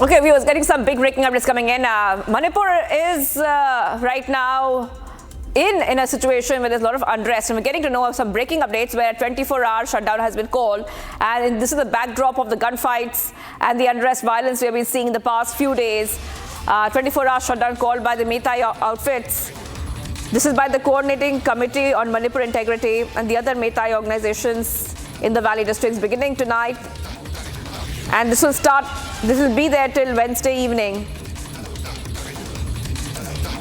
Okay, viewers, getting some big breaking updates coming in. Manipur is right now in a situation where there's a lot of unrest, and we're getting to know of some breaking updates where a 24-hour shutdown has been called, and this is the backdrop of the gunfights and the unrest violence we have been seeing in the past few days. 24-hour shutdown called by the Meitei outfits. This is by the Coordinating Committee on Manipur Integrity and the other Meitei organizations in the Valley districts beginning tonight. And this will be there till Wednesday evening.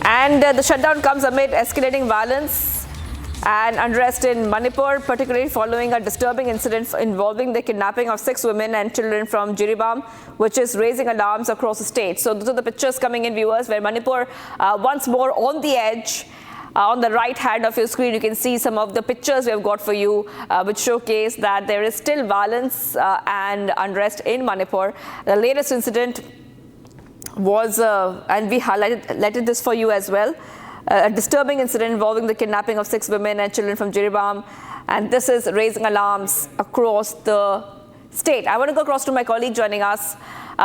And the shutdown comes amid escalating violence and unrest in Manipur, particularly following a disturbing incident involving the kidnapping of 6 women and children from Jiribam, which is raising alarms across the state. So those are the pictures coming in, viewers, where Manipur once more on the edge. On the right hand of your screen, you can see some of the pictures we have got for you, which showcase that there is still violence and unrest in Manipur. The latest incident was, and we highlighted this for you as well, a disturbing incident involving the kidnapping of 6 women and children from Jiribam. And this is raising alarms across the state. I want to go across to my colleague joining us.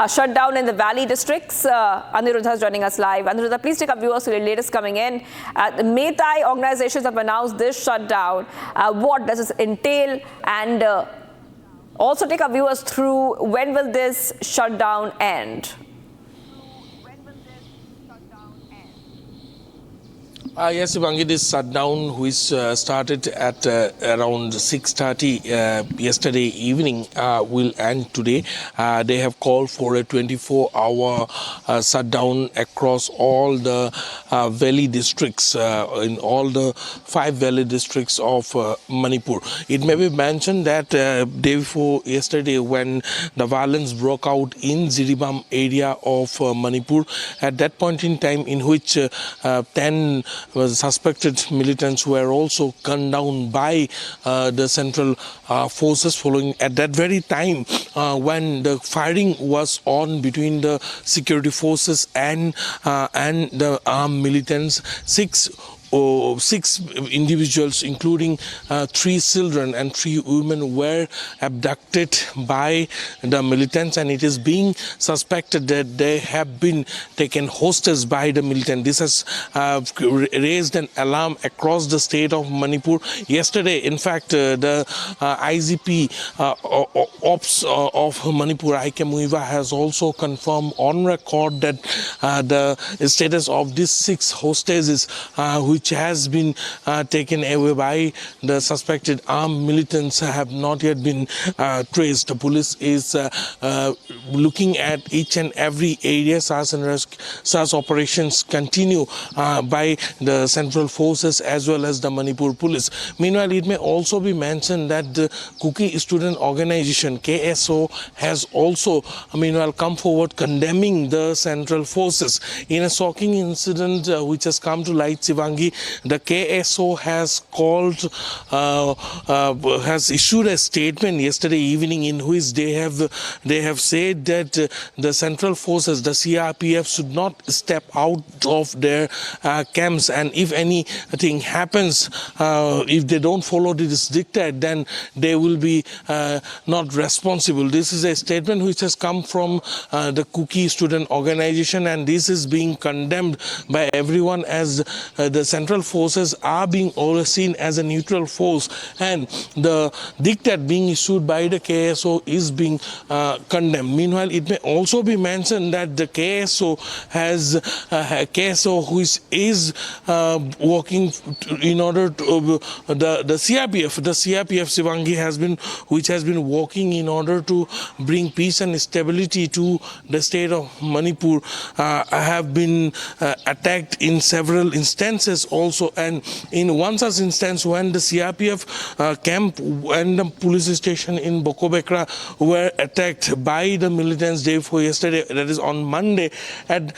Shutdown in the Valley districts. Aniruddha is joining us live. Aniruddha, please take up viewers to the latest coming in. The Meitei organizations have announced this shutdown. What does this entail? And also take up viewers through when will this shutdown end? Yes, Ivangi, this shutdown, which started at around 6:30 yesterday evening, will end today. They have called for a 24-hour shutdown across all the valley districts, in all the 5 valley districts of Manipur. It may be mentioned that day before yesterday, when the violence broke out in Jiribam area of Manipur, at that point in time in which 10 suspected militants were also gunned down by the central forces, following at that very time when the firing was on between the security forces and the armed militants. Six individuals, including 3 children and 3 women, were abducted by the militants, and it is being suspected that they have been taken hostage by the militant. This has raised an alarm across the state of Manipur. Yesterday, in fact, the IGP Ops of Manipur, Aike Muiva, has also confirmed on record that the status of these 6 hostages, which has been taken away by the suspected armed militants, have not yet been traced. The police is looking at each and every area. Such operations continue by the central forces as well as the Manipur police. Meanwhile, it may also be mentioned that the COCOMI student organization, KSO, has also meanwhile come forward condemning the central forces. In a shocking incident which has come to light, Sivangi, the KSO has has issued a statement yesterday evening in which they have said that the central forces, the CRPF, should not step out of their camps, and if anything happens, if they don't follow this diktat, then they will be not responsible. This is a statement which has come from the COCOMI student organization, and this is being condemned by everyone, as the central forces are being overseen as a neutral force, and the diktat being issued by the KSO is being condemned. Meanwhile, it may also be mentioned that the KSO has which is working in order to the CRPF Sivangi which has been working in order to bring peace and stability to the state of Manipur, have been attacked in several instances also. And in one such instance, when the CRPF camp and the police station in Bokobekra were attacked by the militants day before yesterday, that is on Monday, at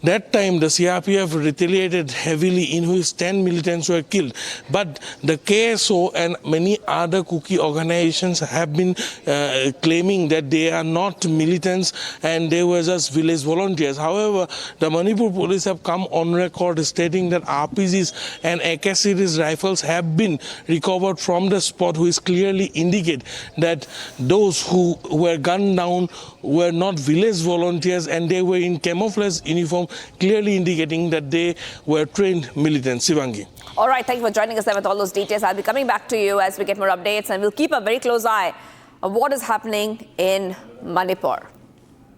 That time the CRPF retaliated heavily, in which 10 militants were killed. But the KSO and many other Kuki organizations have been claiming that they are not militants and they were just village volunteers. However, the Manipur police have come on record stating that RPGs and AK-series rifles have been recovered from the spot, which clearly indicate that those who were gunned down were not village volunteers and they were in camouflage uniform, clearly indicating that they were trained militants. Sivangi. All right, thank you for joining us there with all those details. I'll be coming back to you as we get more updates, and we'll keep a very close eye on what is happening in Manipur.